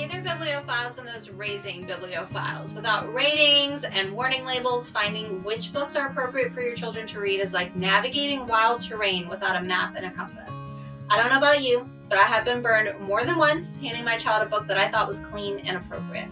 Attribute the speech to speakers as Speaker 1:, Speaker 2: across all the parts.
Speaker 1: there, bibliophiles and those raising bibliophiles. Without ratings and warning labels, finding which books are appropriate for your children to read is like navigating wild terrain without a map and a compass. I don't know about you, but I have been burned more than once handing my child a book that I thought was clean and appropriate.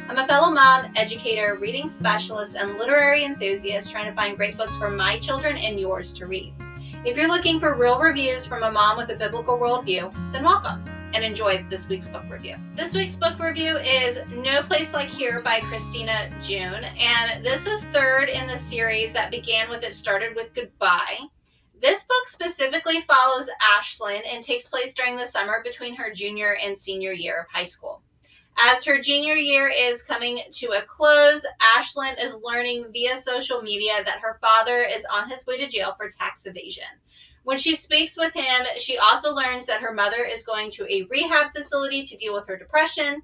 Speaker 1: I'm a fellow mom, educator, reading specialist, and literary enthusiast trying to find great books for my children and yours to read. If you're looking for real reviews from a mom with a biblical worldview, then welcome and enjoy this week's book review. This week's book review is No Place Like Here by Christina June, and this is third in the series that began with It Started With Goodbye. This book specifically follows Ashlyn and takes place during the summer between her junior and senior year of high school. As her junior year is coming to a close, Ashlyn is learning via social media that her father is on his way to jail for tax evasion. When she speaks with him, she also learns that her mother is going to a rehab facility to deal with her depression.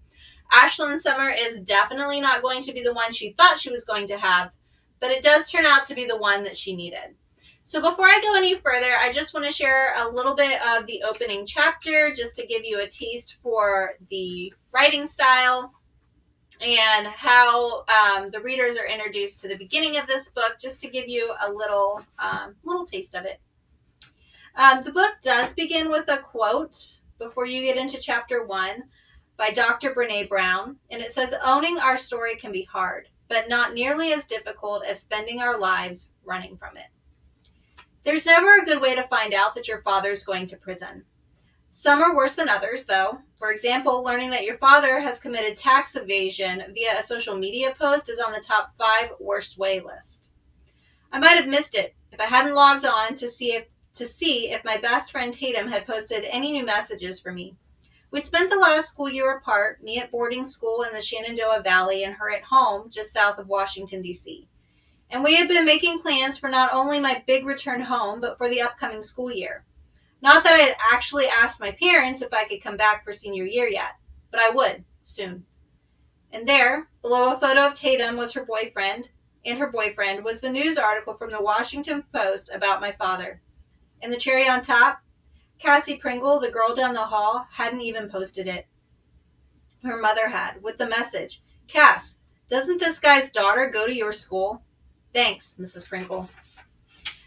Speaker 1: Ashlyn's summer is definitely not going to be the one she thought she was going to have, but it does turn out to be the one that she needed. So before I go any further, I just want to share a little bit of the opening chapter just to give you a taste for the writing style and how the readers are introduced to the beginning of this book, just to give you a little taste of it. The book does begin with a quote before you get into chapter 1 by Dr. Brene Brown, and it says, "Owning our story can be hard, but not nearly as difficult as spending our lives running from it." There's never a good way to find out that your father's going to prison. Some are worse than others, though. For example, learning that your father has committed tax evasion via a social media post is on the top 5 worst way list. I might have missed it if I hadn't logged on to see if my best friend Tatum had posted any new messages for me. We'd spent the last school year apart, me at boarding school in the Shenandoah Valley and her at home just south of Washington, D.C. And we had been making plans for not only my big return home, but for the upcoming school year. Not that I had actually asked my parents if I could come back for senior year yet, but I would, soon. And there, below a photo of Tatum was her boyfriend, and her boyfriend was the news article from the Washington Post about my father. And the cherry on top, Cassie Pringle, the girl down the hall, hadn't even posted it. Her mother had, with the message, "Cass, doesn't this guy's daughter go to your school? Thanks, Mrs. Pringle."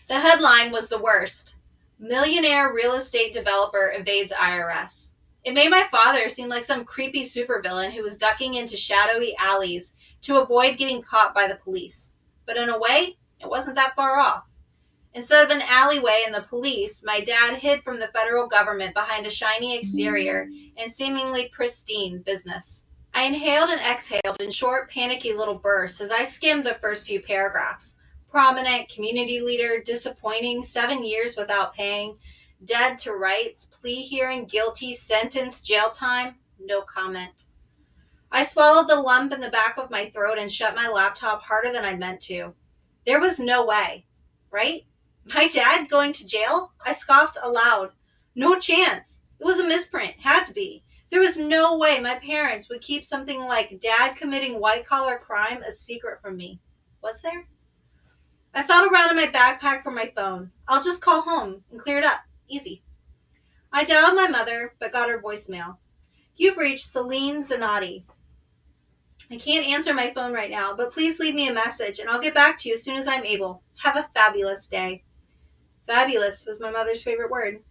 Speaker 1: The headline was the worst. Millionaire real estate developer evades IRS. It made my father seem like some creepy supervillain who was ducking into shadowy alleys to avoid getting caught by the police. But in a way, it wasn't that far off. Instead of an alleyway and the police, my dad hid from the federal government behind a shiny exterior and seemingly pristine business. I inhaled and exhaled in short, panicky little bursts as I skimmed the first few paragraphs. Prominent, community leader, disappointing, 7 years without paying, dead to rights, plea hearing, guilty, sentence, jail time, no comment. I swallowed the lump in the back of my throat and shut my laptop harder than I'd meant to. There was no way, right? My dad going to jail? I scoffed aloud. No chance. It was a misprint. Had to be. There was no way my parents would keep something like dad committing white-collar crime a secret from me. Was there? I felt around in my backpack for my phone. I'll just call home and clear it up. Easy. I dialed my mother, but got her voicemail. "You've reached Celine Zanotti. I can't answer my phone right now, but please leave me a message and I'll get back to you as soon as I'm able. Have a fabulous day." Fabulous was my mother's favorite word.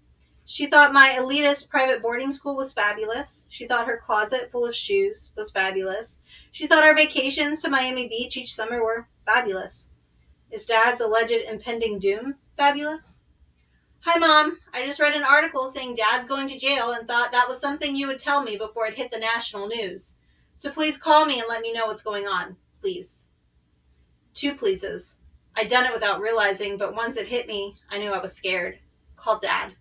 Speaker 1: She thought my elitist private boarding school was fabulous. She thought her closet full of shoes was fabulous. She thought our vacations to Miami Beach each summer were fabulous. Is Dad's alleged impending doom fabulous? "Hi, Mom. I just read an article saying Dad's going to jail and thought that was something you would tell me before it hit the national news. So please call me and let me know what's going on. Please." 2 pleases. I'd done it without realizing, but once it hit me, I knew I was scared. "Call Dad,"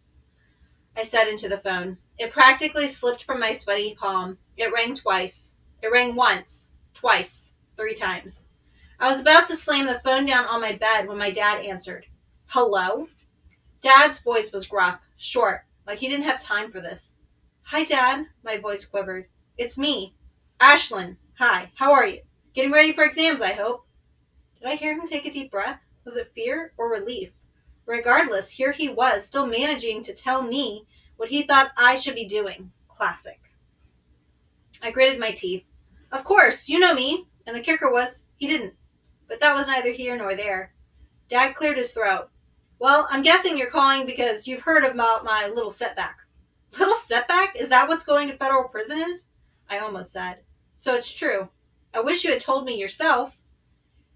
Speaker 1: I said into the phone. It practically slipped from my sweaty palm. It rang twice. It rang once, twice, 3 times. I was about to slam the phone down on my bed when my dad answered. "Hello?" Dad's voice was gruff, short, like he didn't have time for this. "Hi, Dad," my voice quivered. "It's me. Ashlyn. Hi, how are you? Getting ready for exams, I hope." Did I hear him take a deep breath? Was it fear or relief? Regardless, here he was, still managing to tell me what he thought I should be doing. Classic. I gritted my teeth. Of course, you know me. And the kicker was, he didn't. But that was neither here nor there. Dad cleared his throat. Well, I'm guessing you're calling because you've heard about my little setback. Little setback? Is that what's going to federal prison is? I almost said. So it's true. I wish you had told me yourself.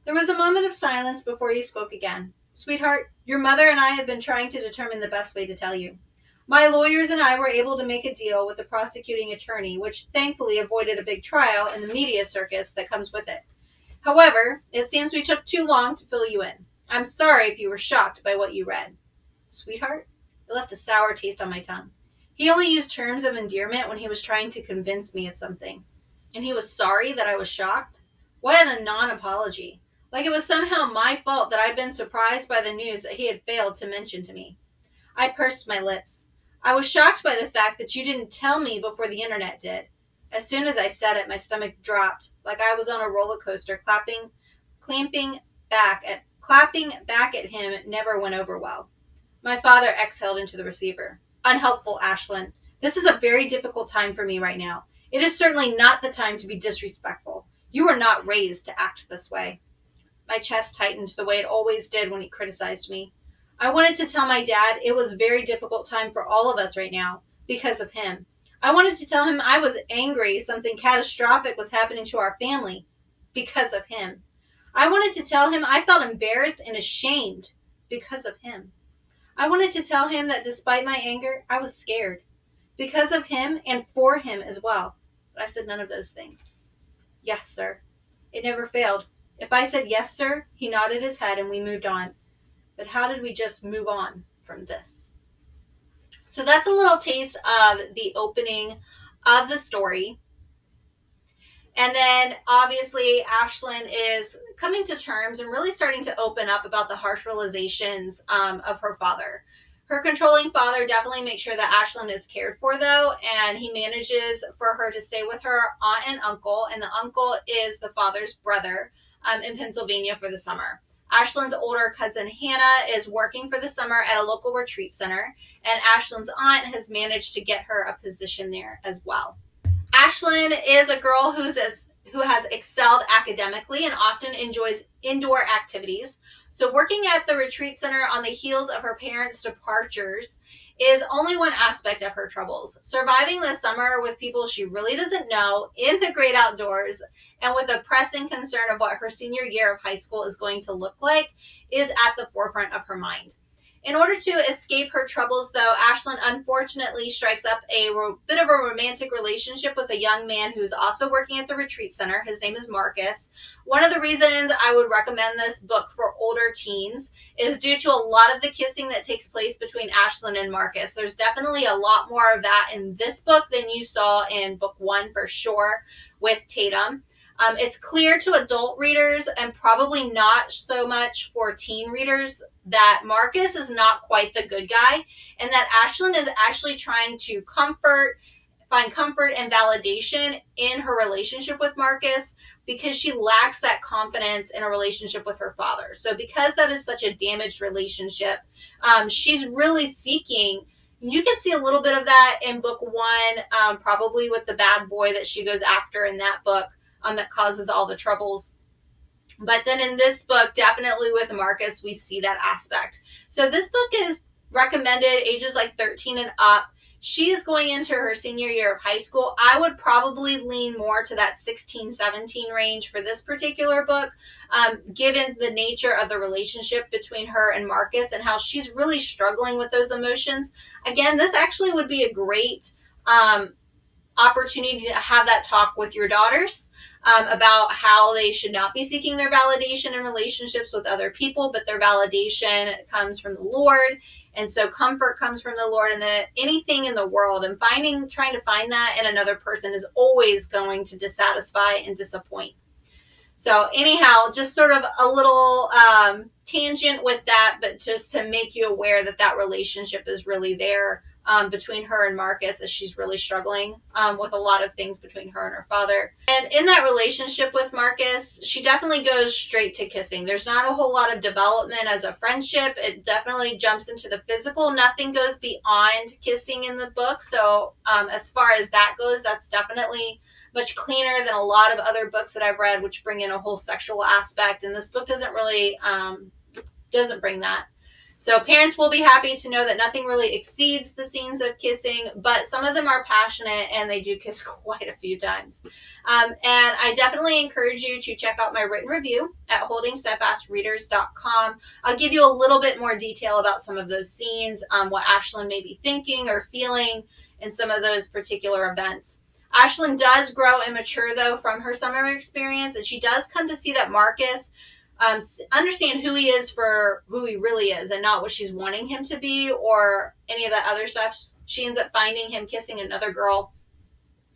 Speaker 1: There was a moment of silence before he spoke again. Sweetheart, your mother and I have been trying to determine the best way to tell you. My lawyers and I were able to make a deal with the prosecuting attorney, which thankfully avoided a big trial and the media circus that comes with it. However, it seems we took too long to fill you in. I'm sorry if you were shocked by what you read. Sweetheart? It left a sour taste on my tongue. He only used terms of endearment when he was trying to convince me of something. And he was sorry that I was shocked? What a non-apology. Like it was somehow my fault that I'd been surprised by the news that he had failed to mention to me. I pursed my lips. I was shocked by the fact that you didn't tell me before the internet did. As soon as I said it, my stomach dropped, like I was on a roller coaster. Clapping back at him never went over well. My father exhaled into the receiver. Unhelpful, Ashlyn. This is a very difficult time for me right now. It is certainly not the time to be disrespectful. You were not raised to act this way. My chest tightened the way it always did when he criticized me. I wanted to tell my dad it was a very difficult time for all of us right now because of him. I wanted to tell him I was angry something catastrophic was happening to our family because of him. I wanted to tell him I felt embarrassed and ashamed because of him. I wanted to tell him that despite my anger, I was scared because of him and for him as well. But I said none of those things. Yes, sir. It never failed. If I said yes, sir, he nodded his head and we moved on. But how did we just move on from this? So that's a little taste of the opening of the story. And then obviously Ashlyn is coming to terms and really starting to open up about the harsh realizations of her father. Her controlling father definitely makes sure that Ashlyn is cared for, though, and he manages for her to stay with her aunt and uncle, and the uncle is the father's brother in Pennsylvania for the summer. Ashlyn's older cousin Hannah is working for the summer at a local retreat center, and Ashlyn's aunt has managed to get her a position there as well. Ashlyn is a girl who has excelled academically and often enjoys indoor activities. So working at the retreat center on the heels of her parents' departures is only one aspect of her troubles. Surviving the summer with people she really doesn't know in the great outdoors and with a pressing concern of what her senior year of high school is going to look like is at the forefront of her mind. In order to escape her troubles, though, Ashlyn unfortunately strikes up a bit of a romantic relationship with a young man who's also working at the retreat center. His name is Marcus. One of the reasons I would recommend this book for older teens is due to a lot of the kissing that takes place between Ashlyn and Marcus. There's definitely a lot more of that in this book than you saw in book 1 for sure with Tatum. It's clear to adult readers and probably not so much for teen readers that Marcus is not quite the good guy and that Ashlyn is actually trying to find comfort and validation in her relationship with Marcus because she lacks that confidence in a relationship with her father. So because that is such a damaged relationship, she's really seeking. You can see a little bit of that in book 1, probably with the bad boy that she goes after in that book. That causes all the troubles. But then in this book, definitely with Marcus, we see that aspect. So this book is recommended ages like 13 and up. She is going into her senior year of high school. I would probably lean more to that 16, 17 range for this particular book, given the nature of the relationship between her and Marcus and how she's really struggling with those emotions. Again, this actually would be a great opportunity to have that talk with your daughters. About how they should not be seeking their validation in relationships with other people, but their validation comes from the Lord. And so comfort comes from the Lord, and that anything in the world and trying to find that in another person is always going to dissatisfy and disappoint. So anyhow, just sort of a little tangent with that, but just to make you aware that that relationship is really there between her and Marcus as she's really struggling with a lot of things between her and her father. And in that relationship with Marcus, she definitely goes straight to kissing. There's not a whole lot of development as a friendship. It definitely jumps into the physical. Nothing goes beyond kissing in the book. So as far as that goes, that's definitely much cleaner than a lot of other books that I've read, which bring in a whole sexual aspect. And this book doesn't really doesn't bring that. So parents will be happy to know that nothing really exceeds the scenes of kissing, but some of them are passionate and they do kiss quite a few times. And I definitely encourage you to check out my written review at holdingsteadfastreaders.com. I'll give you a little bit more detail about some of those scenes, what Ashlyn may be thinking or feeling in some of those particular events. Ashlyn does grow and mature, though, from her summer experience, and she does come to see that Marcus understand who he is for who he really is and not what she's wanting him to be or any of that other stuff. She ends up finding him kissing another girl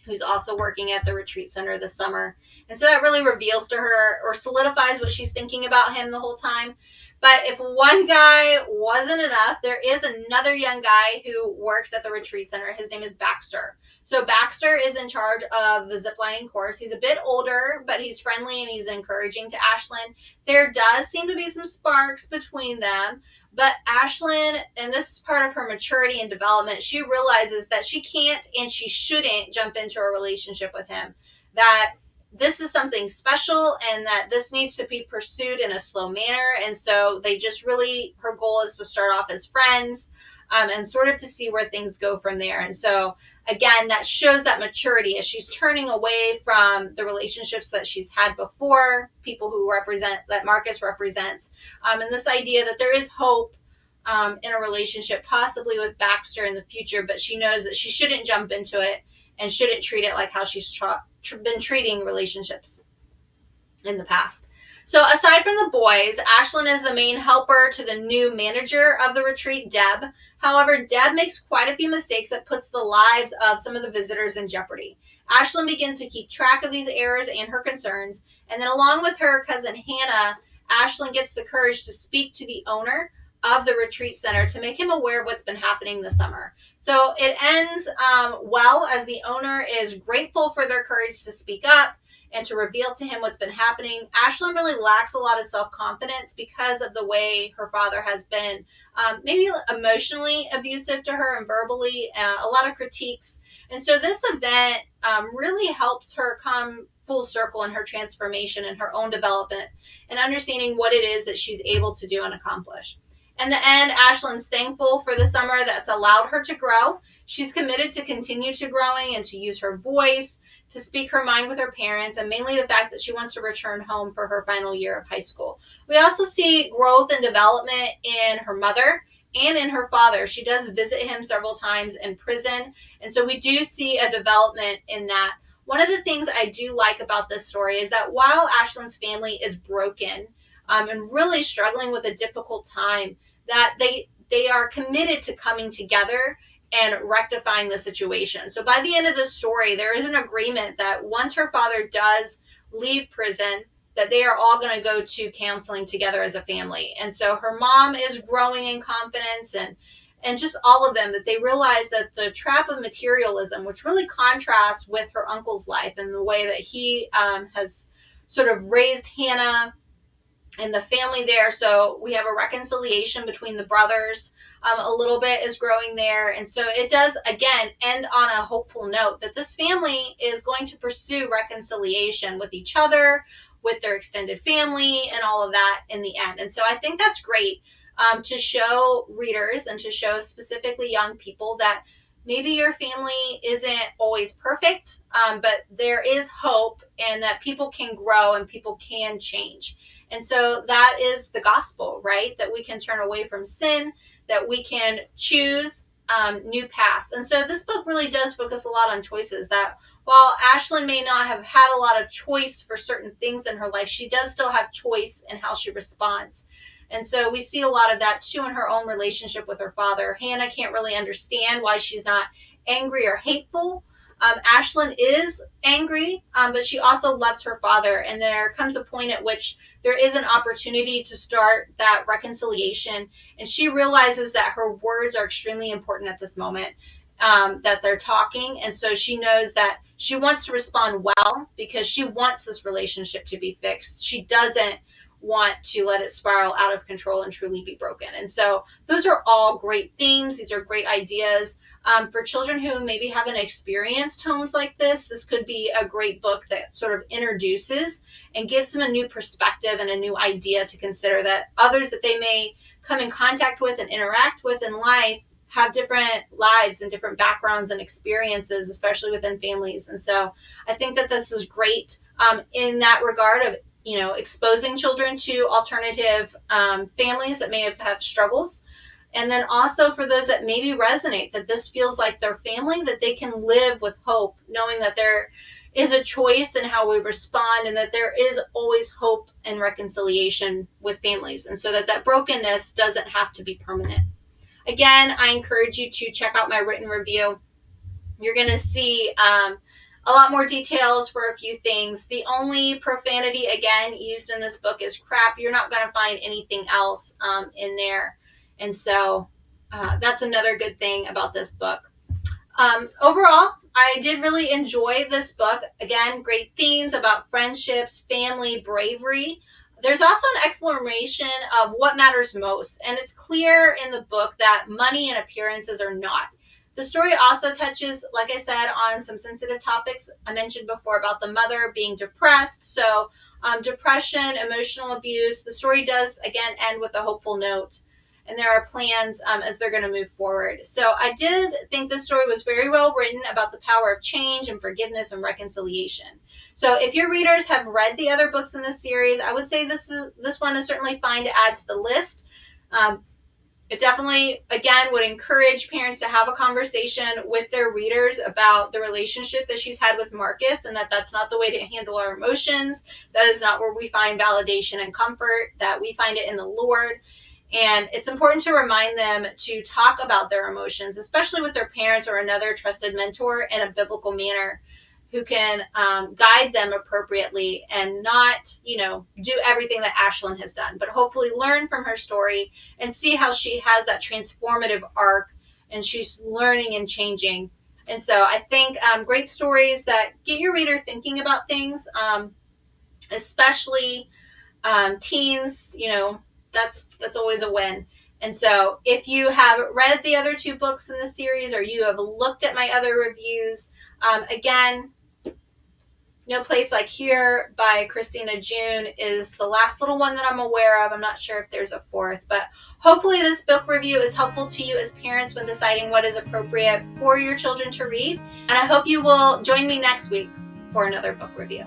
Speaker 1: who's also working at the retreat center this summer. And so that really reveals to her or solidifies what she's thinking about him the whole time. But if one guy wasn't enough, there is another young guy who works at the retreat center. His name is Baxter. So Baxter is in charge of the ziplining course. He's a bit older, but he's friendly and he's encouraging to Ashlyn. There does seem to be some sparks between them, but Ashlyn, and this is part of her maturity and development, she realizes that she can't and she shouldn't jump into a relationship with him. That this is something special and that this needs to be pursued in a slow manner. And so they just really, her goal is to start off as friends and sort of to see where things go from there. And so again, that shows that maturity as she's turning away from the relationships that she's had before, people who represent, that Marcus represents, and this idea that there is hope in a relationship, possibly with Baxter in the future, but she knows that she shouldn't jump into it and shouldn't treat it like how she's been treating relationships in the past. So aside from the boys, Ashlyn is the main helper to the new manager of the retreat, Deb. However, Deb makes quite a few mistakes that puts the lives of some of the visitors in jeopardy. Ashlyn begins to keep track of these errors and her concerns, and then along with her cousin Hannah, Ashlyn gets the courage to speak to the owner of the retreat center to make him aware of what's been happening this summer. So it ends well, as the owner is grateful for their courage to speak up and to reveal to him what's been happening. Ashlyn really lacks a lot of self-confidence because of the way her father has been maybe emotionally abusive to her and verbally, a lot of critiques. And so this event really helps her come full circle in her transformation and her own development and understanding what it is that she's able to do and accomplish. In the end, Ashlyn's thankful for the summer that's allowed her to grow. She's committed to continue to growing and to use her voice, to speak her mind with her parents, and mainly the fact that she wants to return home for her final year of high school. We also see growth and development in her mother and in her father. She does visit him several times in prison, and so we do see a development in that. One of the things I do like about this story is that while Ashlyn's family is broken and really struggling with a difficult time, that they are committed to coming together and rectifying the situation. So by the end of the story, there is an agreement that once her father does leave prison, that they are all going to go to counseling together as a family. And so her mom is growing in confidence, and just all of them, that they realize that the trap of materialism, which really contrasts with her uncle's life and the way that he has sort of raised Hannah and the family there. So we have a reconciliation between the brothers. A little bit is growing there. And so it does, again, end on a hopeful note that this family is going to pursue reconciliation with each other, with their extended family, and all of that in the end. And so I think that's great to show readers and to show specifically young people that maybe your family isn't always perfect, but there is hope and that people can grow and people can change. And so that is the gospel, right? That we can turn away from sin, that we can choose new paths. And so this book really does focus a lot on choices, that while Ashlyn may not have had a lot of choice for certain things in her life, she does still have choice in how she responds. And so we see a lot of that too in her own relationship with her father. Hannah can't really understand why she's not angry or hateful. Ashlyn is angry, but she also loves her father. And there comes a point at which there is an opportunity to start that reconciliation. And she realizes that her words are extremely important at this moment, that they're talking. And so she knows that she wants to respond well because she wants this relationship to be fixed. She doesn't want to let it spiral out of control and truly be broken. And so those are all great themes. These are great ideas. For children who maybe haven't experienced homes like this could be a great book that sort of introduces and gives them a new perspective and a new idea to consider, that others that they may come in contact with and interact with in life have different lives and different backgrounds and experiences, especially within families. And so I think that this is great in that regard of, exposing children to alternative families that may have struggles. And then also for those that maybe resonate, that this feels like their family, that they can live with hope, knowing that there is a choice in how we respond, and that there is always hope and reconciliation with families. And so that brokenness doesn't have to be permanent. Again, I encourage you to check out my written review. You're going to see a lot more details for a few things. The only profanity, again, used in this book is crap. You're not going to find anything else in there. And so that's another good thing about this book. Overall, I did really enjoy this book. Again, great themes about friendships, family, bravery. There's also an exploration of what matters most. And it's clear in the book that money and appearances are not. The story also touches, like I said, on some sensitive topics I mentioned before about the mother being depressed. So depression, emotional abuse. The story does, again, end with a hopeful note. And there are plans as they're going to move forward. So I did think this story was very well written about the power of change and forgiveness and reconciliation. So if your readers have read the other books in this series, I would say this one is certainly fine to add to the list. It definitely, again, would encourage parents to have a conversation with their readers about the relationship that she's had with Marcus, and that's not the way to handle our emotions. That is not where we find validation and comfort, that we find it in the Lord. And it's important to remind them to talk about their emotions, especially with their parents or another trusted mentor, in a biblical manner, who can guide them appropriately and not, do everything that Ashlyn has done, but hopefully learn from her story and see how she has that transformative arc and she's learning and changing. And so I think great stories that get your reader thinking about things, especially teens, that's always a win. And so if you have read the other two books in the series, or you have looked at my other reviews, again, No Place Like Here by Christina June is the last little one that I'm aware of. I'm not sure if there's a fourth, but hopefully this book review is helpful to you as parents when deciding what is appropriate for your children to read. And I hope you will join me next week for another book review.